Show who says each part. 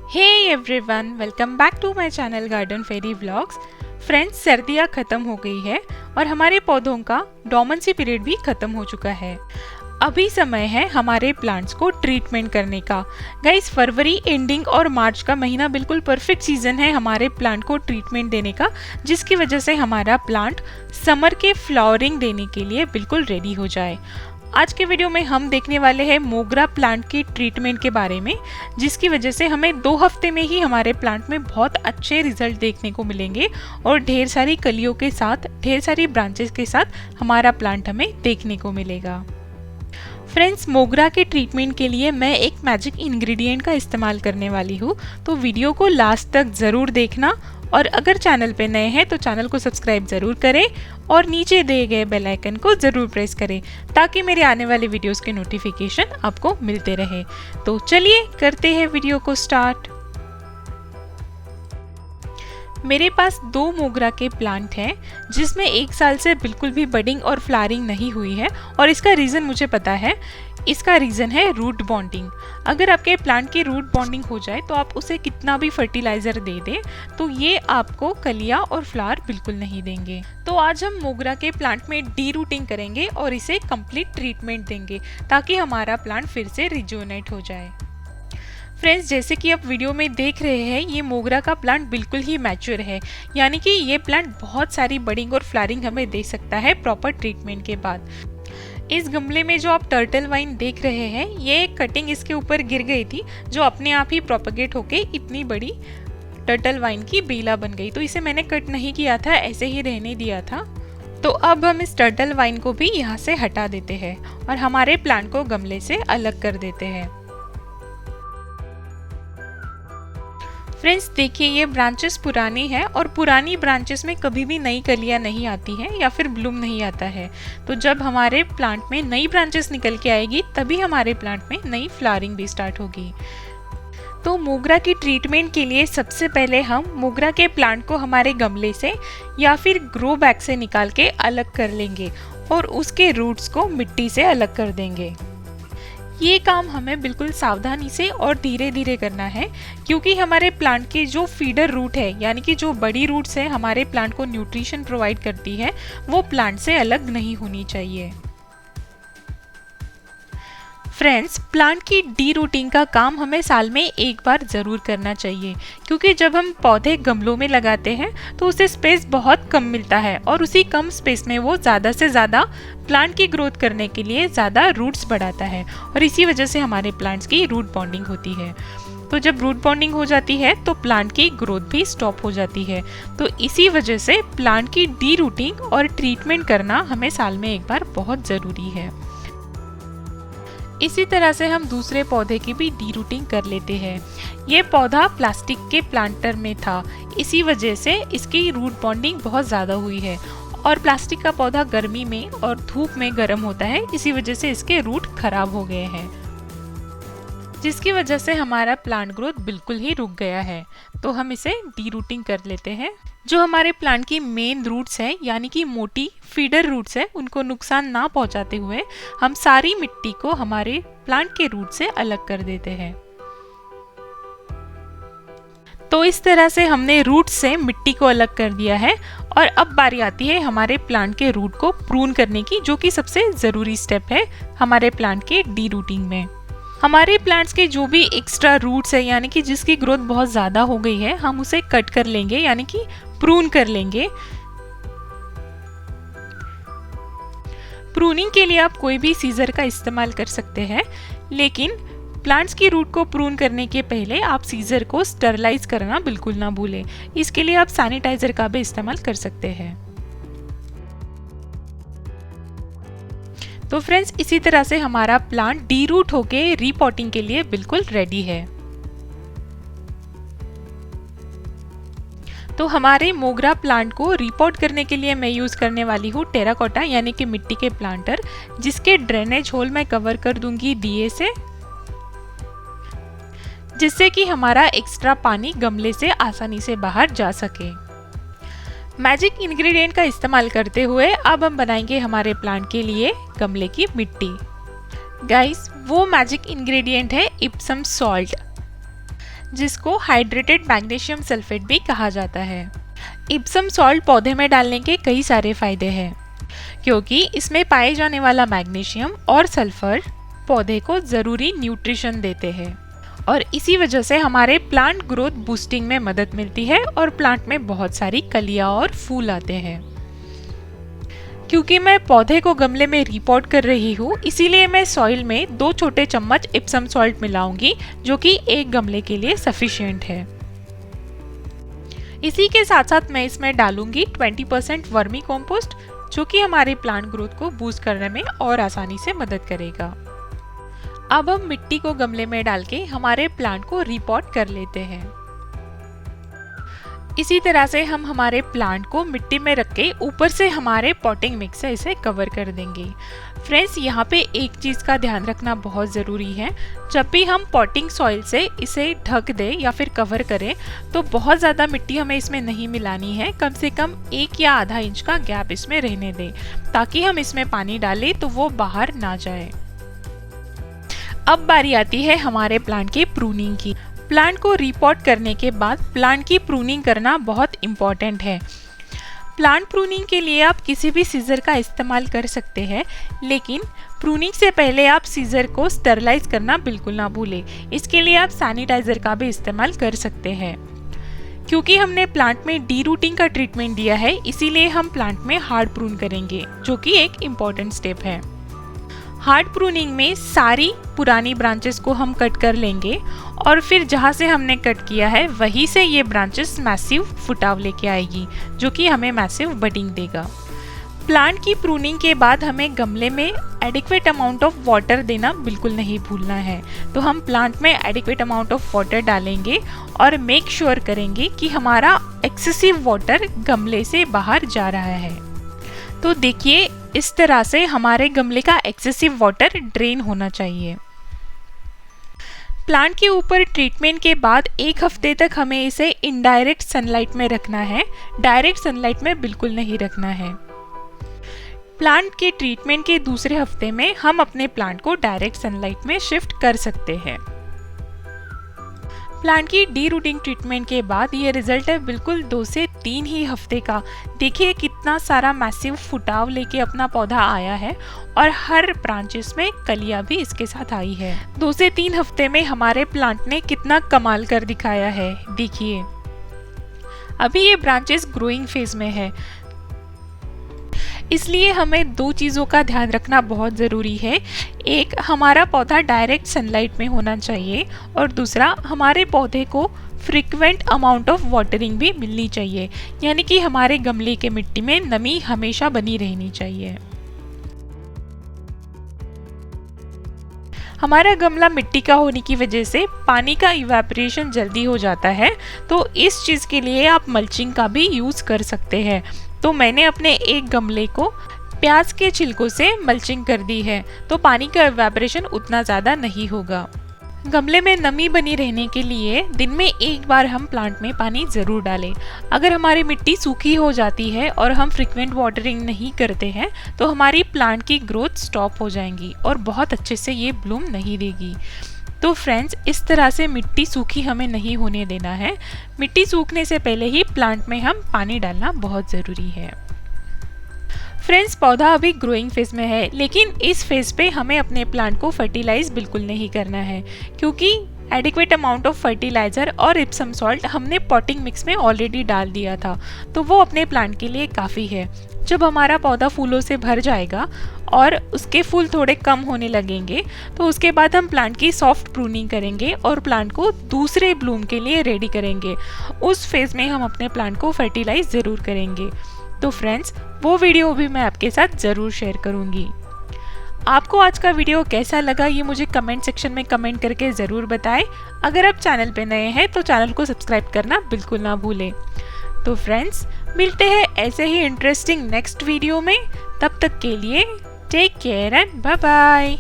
Speaker 1: Hey everyone, welcome back to my channel garden fairy vlogs. Friends, सर्दियाँ ख़त्म हो गई है और हमारे पौधों का डोमेंसी पीरियड भी ख़त्म हो चुका है। अभी समय है हमारे प्लांट्स को ट्रीटमेंट करने का। गाइस, फरवरी एंडिंग और मार्च का महीना बिल्कुल परफेक्ट सीज़न है हमारे प्लांट को ट्रीटमेंट देने का, जिसकी वजह से हमारा प्लांट समर के फ्लावरिंग देने के लिए बिल्कुल रेडी हो जाए। आज के वीडियो में हम देखने वाले हैं मोगरा प्लांट की ट्रीटमेंट के बारे में, जिसकी वजह से हमें 2 हफ्ते में ही हमारे प्लांट में बहुत अच्छे रिजल्ट देखने को मिलेंगे और ढेर सारी कलियों के साथ, ढेर सारी ब्रांचेस के साथ हमारा प्लांट हमें देखने को मिलेगा। फ्रेंड्स, मोगरा के ट्रीटमेंट के लिए मैं एक मैजिक इंग्रेडिएंट का इस्तेमाल करने वाली हूँ, तो वीडियो को लास्ट तक ज़रूर देखना और अगर चैनल पे नए हैं तो चैनल को सब्सक्राइब ज़रूर करें और नीचे दिए गए बेल आइकन को ज़रूर प्रेस करें ताकि मेरे आने वाले वीडियोस के नोटिफिकेशन आपको मिलते रहे। तो चलिए करते हैं वीडियो को स्टार्ट। मेरे पास 2 मोगरा के प्लांट हैं जिसमें 1 साल से बिल्कुल भी बडिंग और फ्लावरिंग नहीं हुई है और इसका रीज़न मुझे पता है। इसका रीज़न है रूट बॉन्डिंग। अगर आपके प्लांट की रूट बॉन्डिंग हो जाए तो आप उसे कितना भी फर्टिलाइज़र दे दें तो ये आपको कलियां और फ्लावर बिल्कुल नहीं देंगे। तो आज हम मोगरा के प्लांट में डी रूटिंग करेंगे और इसे कंप्लीट ट्रीटमेंट देंगे ताकि हमारा प्लांट फिर से रिजुवनेट हो जाए। फ्रेंड्स, जैसे कि आप वीडियो में देख रहे हैं, ये मोगरा का प्लांट बिल्कुल ही मैच्योर है, यानी कि ये प्लांट बहुत सारी बडिंग और फ्लावरिंग हमें दे सकता है प्रॉपर ट्रीटमेंट के बाद। इस गमले में जो आप टर्टल वाइन देख रहे हैं, ये कटिंग इसके ऊपर गिर गई थी जो अपने आप ही प्रोपगेट होके इतनी बड़ी टर्टल वाइन की बेला बन गई। तो इसे मैंने कट नहीं किया था, ऐसे ही रहने दिया था। तो अब हम इस टर्टल वाइन को भी यहाँ से हटा देते हैं और हमारे प्लांट को गमले से अलग कर देते हैं। फ्रेंड्स, देखिए, ये ब्रांचेस पुरानी है और पुरानी ब्रांचेस में कभी भी नई कलियां नहीं आती हैं या फिर ब्लूम नहीं आता है। तो जब हमारे प्लांट में नई ब्रांचेस निकल के आएगी तभी हमारे प्लांट में नई फ्लावरिंग भी स्टार्ट होगी। तो मोगरा की ट्रीटमेंट के लिए सबसे पहले हम मोगरा के प्लांट को हमारे गमले से या फिर ग्रो बैग से निकाल के अलग कर लेंगे और उसके रूट्स को मिट्टी से अलग कर देंगे। ये काम हमें बिल्कुल सावधानी से और धीरे धीरे करना है, क्योंकि हमारे प्लांट के जो फीडर रूट है, यानी कि जो बड़ी रूट्स है हमारे प्लांट को न्यूट्रिशन प्रोवाइड करती है, वो प्लांट से अलग नहीं होनी चाहिए। फ्रेंड्स, प्लांट की डी रूटिंग का काम हमें साल में 1 बार ज़रूर करना चाहिए, क्योंकि जब हम पौधे गमलों में लगाते हैं तो उसे स्पेस बहुत कम मिलता है और उसी कम स्पेस में वो ज़्यादा से ज़्यादा प्लांट की ग्रोथ करने के लिए ज़्यादा रूट्स बढ़ाता है और इसी वजह से हमारे प्लांट्स की रूट बॉन्डिंग होती है। तो जब रूट बॉन्डिंग हो जाती है तो प्लांट की ग्रोथ भी स्टॉप हो जाती है। तो इसी वजह से प्लांट की डी रूटिंग और ट्रीटमेंट करना हमें साल में 1 बार बहुत ज़रूरी है। इसी तरह से हम दूसरे पौधे की भी डी रूटिंग कर लेते हैं। ये पौधा प्लास्टिक के प्लांटर में था, इसी वजह से इसकी रूट बॉन्डिंग बहुत ज़्यादा हुई है और प्लास्टिक का पौधा गर्मी में और धूप में गर्म होता है, इसी वजह से इसके रूट खराब हो गए हैं, जिसकी वजह से हमारा प्लांट ग्रोथ बिल्कुल ही रुक गया है। तो हम इसे डी रूटिंग कर लेते हैं। जो हमारे प्लांट की मेन रूट्स हैं, यानी कि मोटी फीडर रूट्स हैं, उनको नुकसान ना पहुंचाते हुए हम सारी मिट्टी को हमारे प्लांट के रूट से अलग कर देते हैं। तो इस तरह से हमने रूट से मिट्टी को अलग कर दिया है और अब बारी आती है हमारे प्लांट के रूट को प्रून करने की, जो कि सबसे ज़रूरी स्टेप है हमारे प्लांट के डी रूटिंग में। हमारे प्लांट्स के जो भी एक्स्ट्रा रूट्स है, यानी कि जिसकी ग्रोथ बहुत ज़्यादा हो गई है, हम उसे कट कर लेंगे, यानी कि प्रून कर लेंगे। प्रूनिंग के लिए आप कोई भी सीजर का इस्तेमाल कर सकते हैं, लेकिन प्लांट्स की रूट को प्रून करने के पहले आप सीजर को स्टरलाइज करना बिल्कुल ना भूलें। इसके लिए आप सैनिटाइजर का भी इस्तेमाल कर सकते हैं। तो फ्रेंड्स, इसी तरह से हमारा प्लांट डी रूट होके रीपॉटिंग के लिए बिल्कुल रेडी है। तो हमारे मोगरा प्लांट को रीपॉट करने के लिए मैं यूज़ करने वाली हूँ टेराकोटा, यानी कि मिट्टी के प्लांटर, जिसके ड्रेनेज होल मैं कवर कर दूंगी दिए से, जिससे कि हमारा एक्स्ट्रा पानी गमले से आसानी से बाहर जा सके। मैजिक इंग्रेडिएंट का इस्तेमाल करते हुए अब हम बनाएंगे हमारे प्लांट के लिए गमले की मिट्टी। गाइस, वो मैजिक इंग्रेडिएंट है इप्सम सॉल्ट। जिसको हाइड्रेटेड मैग्नीशियम सल्फेट भी कहा जाता है। इप्सम सॉल्ट पौधे में डालने के कई सारे फायदे हैं, क्योंकि इसमें पाए जाने वाला मैग्नीशियम और सल्फर पौधे को ज़रूरी न्यूट्रिशन देते हैं और इसी वजह से हमारे प्लांट ग्रोथ बूस्टिंग में मदद मिलती है और प्लांट में बहुत सारी कलियां और फूल आते हैं। क्योंकि मैं पौधे को गमले में रिपोर्ट कर रही हूँ, इसीलिए मैं सॉइल में 2 छोटे चम्मच इप्सम सॉल्ट मिलाऊंगी, जो कि एक गमले के लिए सफिशिएंट है। इसी के साथ साथ मैं इसमें डालूंगी 20% वर्मी कंपोस्ट, जो कि हमारे प्लांट ग्रोथ को बूस्ट करने में और आसानी से मदद करेगा। अब हम मिट्टी को गमले में डाल के हमारे प्लांट को रिपोर्ट कर लेते हैं। इसी तरह से हम हमारे प्लांट को मिट्टी में रख के ऊपर से हमारे पॉटिंग मिक्स से इसे कवर कर देंगे। फ्रेंड्स, यहाँ पे एक चीज़ का ध्यान रखना बहुत ज़रूरी है। जब भी हम पॉटिंग सॉइल से इसे ढक दें या फिर कवर करें तो बहुत ज़्यादा मिट्टी हमें इसमें नहीं मिलानी है। कम से कम 1 या आधा इंच का गैप इसमें रहने दें, ताकि हम इसमें पानी डालें तो वो बाहर ना जाए। अब बारी आती है हमारे प्लांट के प्रूनिंग की। प्लांट को रिपोर्ट करने के बाद प्लांट की प्रूनिंग करना बहुत इम्पॉर्टेंट है। प्लांट प्रूनिंग के लिए आप किसी भी सीजर का इस्तेमाल कर सकते हैं, लेकिन प्रूनिंग से पहले आप सीजर को स्टेरलाइज करना बिल्कुल ना भूलें। इसके लिए आप सैनिटाइजर का भी इस्तेमाल कर सकते हैं। क्योंकि हमने प्लांट में डी रूटिंग का ट्रीटमेंट दिया है, इसीलिए हम प्लांट में हार्ड प्रून करेंगे, जो कि एक इम्पॉर्टेंट स्टेप है। हार्ड प्रूनिंग में सारी पुरानी ब्रांचेस को हम कट कर लेंगे और फिर जहाँ से हमने कट किया है वहीं से ये ब्रांचेस मैसिव फुटाव लेके आएगी, जो कि हमें मैसिव बडिंग देगा। प्लांट की प्रूनिंग के बाद हमें गमले में एडिक्वेट अमाउंट ऑफ वाटर देना बिल्कुल नहीं भूलना है। तो हम प्लांट में एडिक्वेट अमाउंट ऑफ वाटर डालेंगे और मेक श्योर करेंगे कि हमारा एक्सेसिव वाटर गमले से बाहर जा रहा है। तो देखिए, इस तरह से हमारे गमले का एक्सेसिव वाटर ड्रेन होना चाहिए। प्लांट के ऊपर ट्रीटमेंट के बाद 1 हफ्ते तक हमें इसे इनडायरेक्ट सनलाइट में रखना है, डायरेक्ट सनलाइट में बिल्कुल नहीं रखना है। प्लांट के ट्रीटमेंट के दूसरे हफ्ते में हम अपने प्लांट को डायरेक्ट सनलाइट में शिफ्ट कर सकते हैं। प्लांट की डी रूटिंग ट्रीटमेंट के बाद ये रिजल्ट है बिल्कुल 2 से 3 ही हफ्ते का। देखिए कितना सारा मैसिव फुटाव लेके अपना पौधा आया है और हर ब्रांचेस में कलियां भी इसके साथ आई है। 2 से 3 हफ्ते में हमारे प्लांट ने कितना कमाल कर दिखाया है। देखिए, अभी ये ब्रांचेस ग्रोइंग फेज में है, इसलिए हमें 2 चीज़ों का ध्यान रखना बहुत ज़रूरी है। एक, हमारा पौधा डायरेक्ट सनलाइट में होना चाहिए और दूसरा, हमारे पौधे को फ्रीक्वेंट अमाउंट ऑफ वाटरिंग भी मिलनी चाहिए, यानी कि हमारे गमले के मिट्टी में नमी हमेशा बनी रहनी चाहिए। हमारा गमला मिट्टी का होने की वजह से पानी का इवेपोरेशन जल्दी हो जाता है, तो इस चीज़ के लिए आप मल्चिंग का भी यूज़ कर सकते हैं। तो मैंने अपने एक गमले को प्याज के छिलकों से मल्चिंग कर दी है, तो पानी का इवेपोरेशन उतना ज़्यादा नहीं होगा। गमले में नमी बनी रहने के लिए दिन में 1 बार हम प्लांट में पानी ज़रूर डालें। अगर हमारी मिट्टी सूखी हो जाती है और हम फ्रीक्वेंट वाटरिंग नहीं करते हैं तो हमारी प्लांट की ग्रोथ स्टॉप हो जाएंगी और बहुत अच्छे से ये ब्लूम नहीं देगी। तो फ्रेंड्स, इस तरह से मिट्टी सूखी हमें नहीं होने देना है। मिट्टी सूखने से पहले ही प्लांट में हम पानी डालना बहुत ज़रूरी है। फ्रेंड्स, पौधा अभी ग्रोइंग फेज में है, लेकिन इस फेज पे हमें अपने प्लांट को फर्टिलाइज बिल्कुल नहीं करना है, क्योंकि एडिक्वेट अमाउंट ऑफ फर्टिलाइज़र और इप्सम सॉल्ट हमने पॉटिंग मिक्स में ऑलरेडी डाल दिया था, तो वो अपने प्लांट के लिए काफ़ी है। जब हमारा पौधा फूलों से भर जाएगा और उसके फूल थोड़े कम होने लगेंगे, तो उसके बाद हम प्लांट की सॉफ्ट प्रूनिंग करेंगे और प्लांट को दूसरे ब्लूम के लिए रेडी करेंगे। उस फेज़ में हम अपने प्लांट को फर्टिलाइज ज़रूर करेंगे। तो फ्रेंड्स, वो वीडियो भी मैं आपके साथ ज़रूर शेयर करूँगी। आपको आज का वीडियो कैसा लगा ये मुझे कमेंट सेक्शन में कमेंट करके ज़रूर बताएं। अगर आप चैनल पे नए हैं तो चैनल को सब्सक्राइब करना बिल्कुल ना भूलें। तो फ्रेंड्स, मिलते हैं ऐसे ही इंटरेस्टिंग नेक्स्ट वीडियो में। तब तक के लिए take care and bye bye.